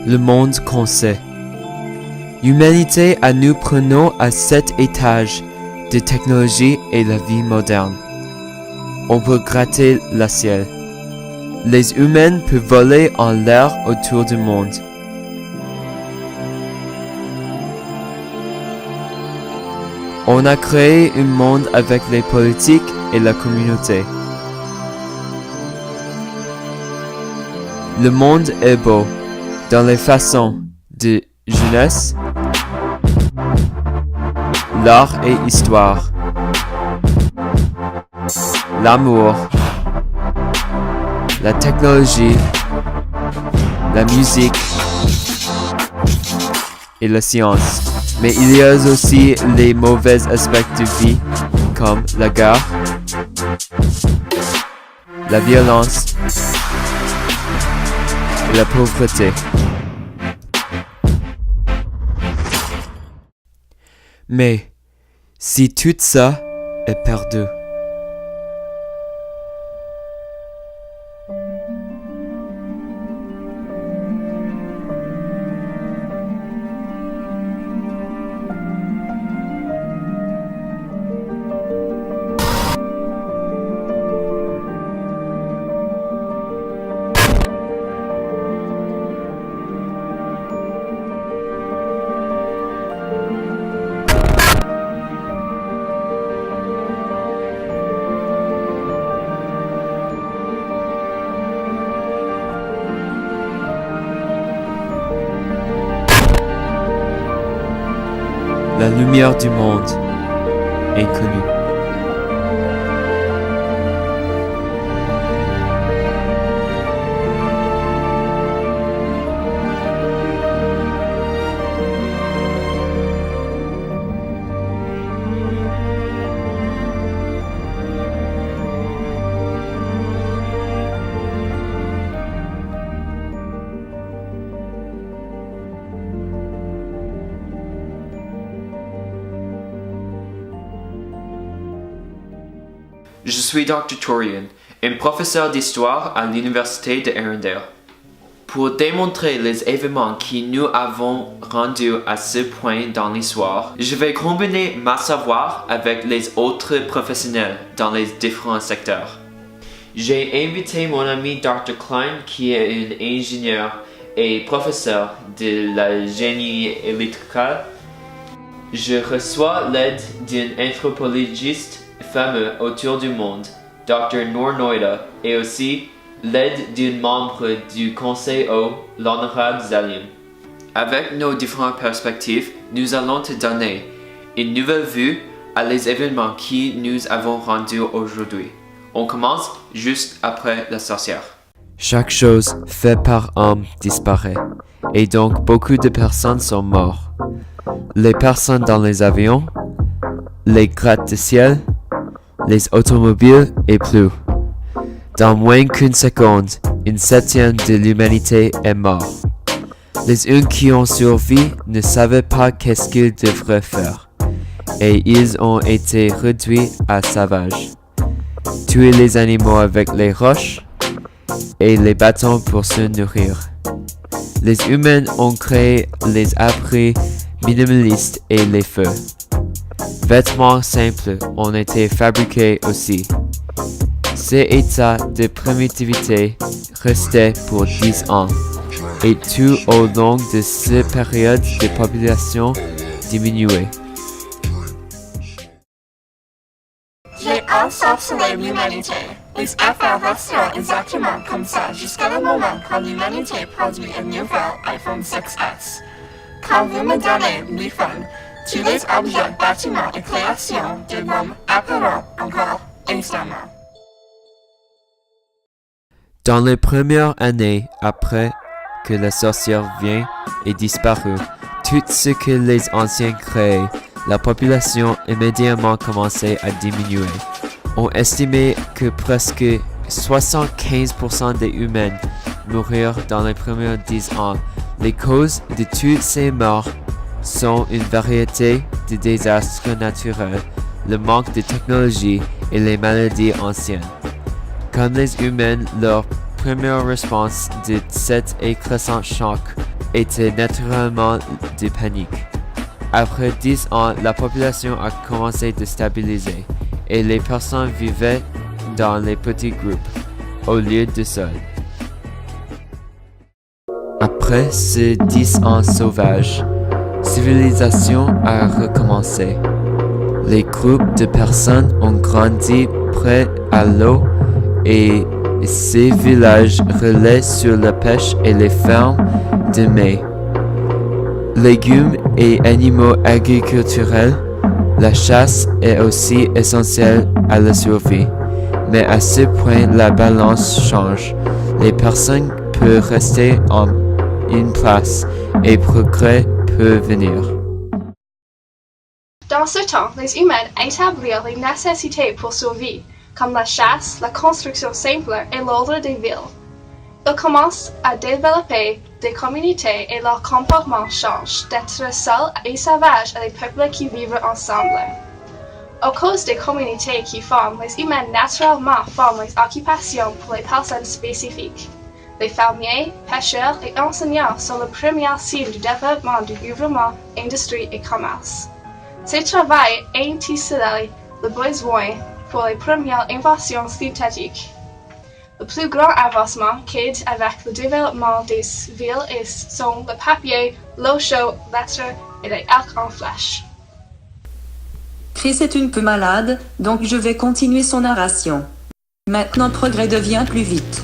le monde qu'on sait. L'humanité à nous prenons à cet étage de technologie et la vie moderne. On peut gratter le ciel. Les humains peuvent voler en l'air autour du monde. On a créé un monde avec les politiques et la communauté. Le monde est beau dans les façons de jeunesse, l'art et histoire, l'amour, la technologie, la musique et la science. Mais il y a aussi les mauvais aspects de vie, comme la guerre, la violence et la pauvreté. Mais si tout ça est perdu, la lumière du monde inconnue. Je suis Dr. Torian, un professeur d'histoire à l'Université de Arendelle. Pour démontrer les événements qui nous avons rendus à ce point dans l'histoire, je vais combiner ma savoir avec les autres professionnels dans les différents secteurs. J'ai invité mon ami Dr. Klein, qui est un ingénieur et professeur de la génie électrique. Je reçois l'aide d'un anthropologiste fameux autour du monde, Dr. Noor Noida, et aussi l'aide d'un membre du Conseil au l'honorable Zalim. Avec nos différentes perspectives, nous allons te donner une nouvelle vue à les événements qui nous avons rendus aujourd'hui. On commence juste après la sorcière. Chaque chose faite par homme disparaît, et donc beaucoup de personnes sont mortes. Les personnes dans les avions, les gratte-ciel, les automobiles et plus. Dans moins qu'une seconde, une septième de l'humanité est morte. Les uns qui ont survécu ne savaient pas qu'est-ce qu'ils devraient faire, et ils ont été réduits à sauvages. Tuer les animaux avec les roches et les bâtons pour se nourrir. Les humains ont créé les abris minimalistes et les feux. Vêtements simples ont été fabriqués aussi. Ces états de primitivité restaient pour 10 ans, et tout au long de cette période de population diminuait. J'ai ensorcelé l'humanité. Les affaires resteront exactement comme ça jusqu'à le moment quand l'humanité produit un nouvel iPhone 6S. Quand vous me donnez l'iPhone, tous les objets, bâtiments et créations de l'homme apparaîtront encore instamment. Dans les premières années après que la sorcière vient et disparut, tout ce que les anciens créaient, la population immédiatement commençait à diminuer. On estimait que presque 75% des humains moururent dans les premiers 10 ans. Les causes de toutes ces morts sont une variété de désastres naturels, le manque de technologie et les maladies anciennes. Comme les humains, leur première réponse de cet écrasant choc était naturellement de panique. Après 10 ans, la population a commencé de stabiliser et les personnes vivaient dans les petits groupes, au lieu de seuls. Après ces 10 ans sauvages, civilisation a recommencé. Les groupes de personnes ont grandi près à l'eau et ces villages relaient sur la pêche et les fermes de mets, légumes et animaux agriculturels. La chasse est aussi essentielle à la survie, mais à ce point la balance change. Les personnes peuvent rester en une place et progrès peut venir. Dans ce temps, les humains établirent les nécessités pour survivre, comme la chasse, la construction simple et l'ordre des villes. Ils commencent à développer des communautés et leur comportement change d'être seuls et sauvages à des peuples qui vivent ensemble. À cause des communautés qui forment, les humains naturellement forment les occupations pour les personnes spécifiques. Les fermiers, pêcheurs et enseignants sont le premier signe du développement du gouvernement, industrie et commerce. Ce travail intitulé le besoin pour les premières inventions synthétiques. Le plus grand avancement qu'aide avec le développement des villes sont le papier, l'eau chaude, lettres et les arcs en flèche. Chris est une peu malade, donc je vais continuer son narration. Maintenant, progrès devient plus vite.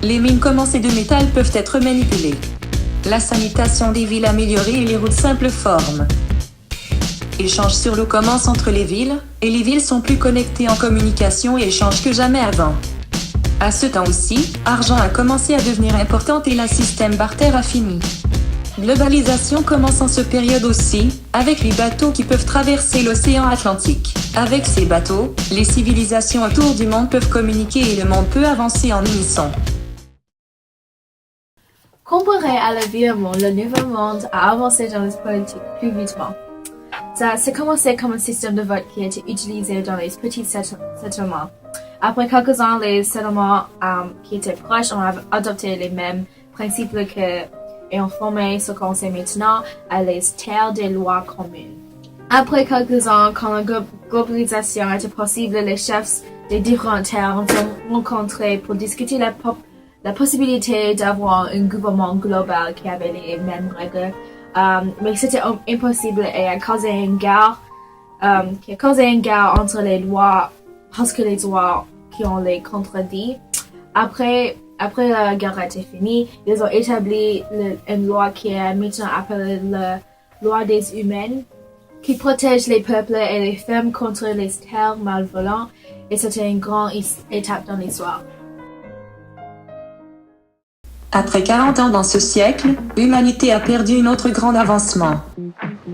Les mines commencées de métal peuvent être manipulées. La sanitation des villes améliorée et les routes simples forment. Échange sur l'eau commence entre les villes, et les villes sont plus connectées en communication et échangent que jamais avant. À ce temps aussi, argent a commencé à devenir important et le système barter a fini. Globalisation commence en cette période aussi, avec les bateaux qui peuvent traverser l'océan Atlantique. Avec ces bateaux, les civilisations autour du monde peuvent communiquer et le monde peut avancer en unisson. Comparé à l'environnement, le Nouveau Monde a avancé dans les politiques plus vitement. Ça s'est commencé comme un système de vote qui a été utilisé dans les petits settlements. Après quelques ans, les settlements qui étaient proches ont adopté les mêmes principes et ont formé ce qu'on sait maintenant à les terres des lois communes. Après quelques ans, quand la globalisation était possible, les chefs des différentes terres ont se rencontrés pour discuter la possibilité d'avoir un gouvernement global qui avait les mêmes règles. Mais c'était impossible et a causé une guerre entre les lois parce que les lois qui ont les contredit. Après la guerre était finie, ils ont établi une loi qui est maintenant appelée la loi des humains, qui protège les peuples et les femmes contre les terres malveillantes, et c'était une grande étape dans l'histoire. Après 40 ans dans ce siècle, l'humanité a perdu un autre grand avancement.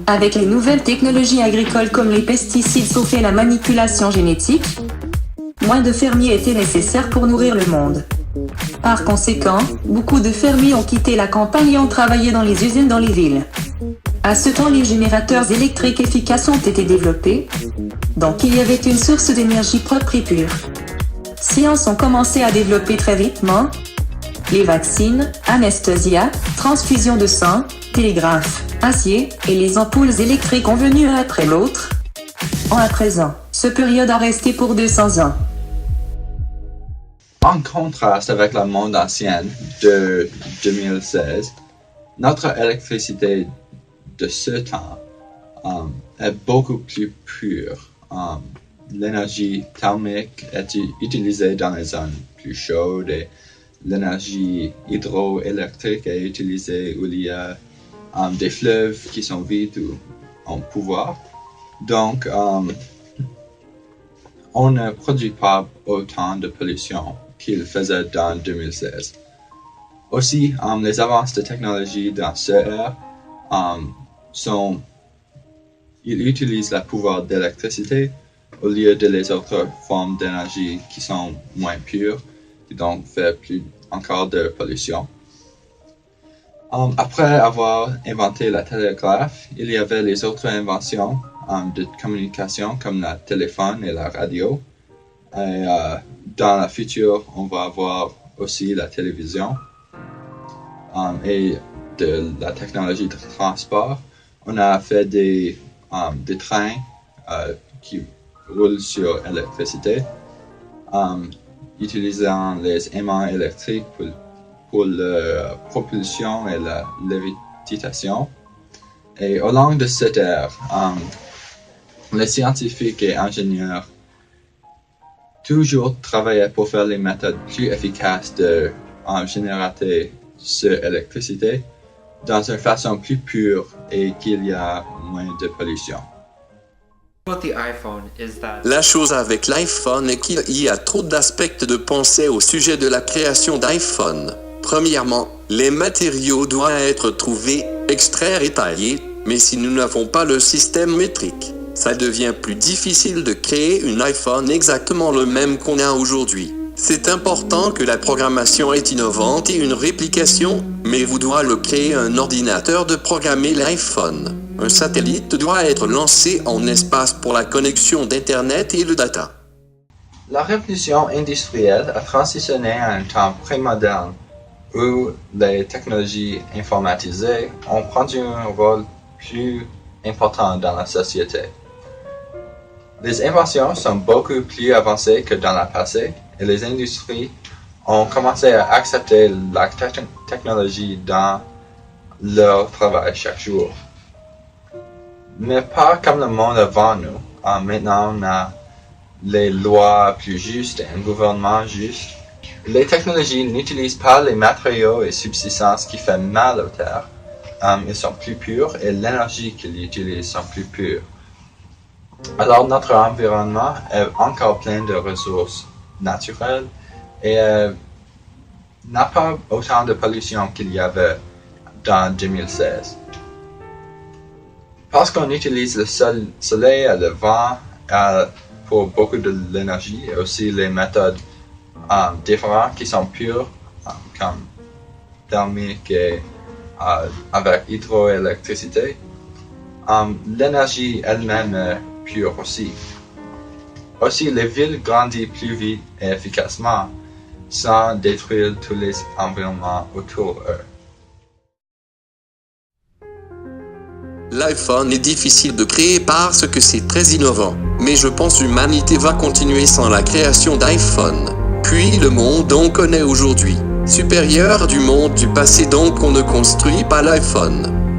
Avec les nouvelles technologies agricoles comme les pesticides sauf et la manipulation génétique, moins de fermiers étaient nécessaires pour nourrir le monde. Par conséquent, beaucoup de fermiers ont quitté la campagne et ont travaillé dans les usines dans les villes. À ce temps, les générateurs électriques efficaces ont été développés, donc il y avait une source d'énergie propre et pure. Sciences ont commencé à développer très vitement. Les vaccins, anesthésia, transfusion de sang, télégraphe, acier et les ampoules électriques ont venu un après l'autre. À présent, ce période a resté pour 200 ans. En contraste avec le monde ancien de 2016, notre électricité de ce temps est beaucoup plus pure. L'énergie thermique est utilisée dans les zones plus chaudes et l'énergie hydroélectrique est utilisée où il y a des fleuves qui sont vides ou en pouvoir. Donc, on ne produit pas autant de pollution qu'il faisait dans 2016. Aussi, les avances de technologie dans ce ère ils utilisent le pouvoir d'électricité au lieu de les autres formes d'énergie qui sont moins pures et donc fait plus encore de pollution. Après avoir inventé la télégraphe, il y avait les autres inventions de communication comme le téléphone et la radio. Et dans le futur, on va avoir aussi la télévision. Et de la technologie de transport, on a fait des trains qui roulent sur l'électricité, utilisant les aimants électriques pour la propulsion et la lévitation. Et au long de cette ère, les scientifiques et ingénieurs toujours travaillaient pour faire les méthodes plus efficaces de générer cette électricité dans une façon plus pure et qu'il y a moins de pollution. La chose avec l'iPhone est qu'il y a trop d'aspects de pensée au sujet de la création d'iPhone. Premièrement, les matériaux doivent être trouvés, extraits et taillés, mais si nous n'avons pas le système métrique, ça devient plus difficile de créer un iPhone exactement le même qu'on a aujourd'hui. C'est important que la programmation est innovante et une réplication, mais vous devez le créer un ordinateur de programmer l'iPhone. Un satellite doit être lancé en espace pour la connexion d'Internet et le data. La révolution industrielle a transitionné à un temps prémoderne où les technologies informatisées ont pris un rôle plus important dans la société. Les inventions sont beaucoup plus avancées que dans le passé et les industries ont commencé à accepter la technologie dans leur travail chaque jour. Mais pas comme le monde avant nous. Maintenant, on a les lois plus justes et un gouvernement juste. Les technologies n'utilisent pas les matériaux et substances qui font mal aux terres. Ils sont plus purs et l'énergie qu'ils utilisent sont plus pures. Alors notre environnement est encore plein de ressources naturelles et n'a pas autant de pollution qu'il y avait dans 2016. Parce qu'on utilise le soleil et le vent pour beaucoup de l'énergie et aussi les méthodes différentes qui sont pures, comme thermique et avec hydroélectricité, l'énergie elle-même est pure aussi. Aussi, les villes grandissent plus vite et efficacement sans détruire tous les environnements autour d'eux. L'iPhone est difficile de créer parce que c'est très innovant, mais je pense que l'humanité va continuer sans la création d'iPhone. Puis le monde on connaît aujourd'hui, supérieur du monde du passé, donc on ne construit pas l'iPhone.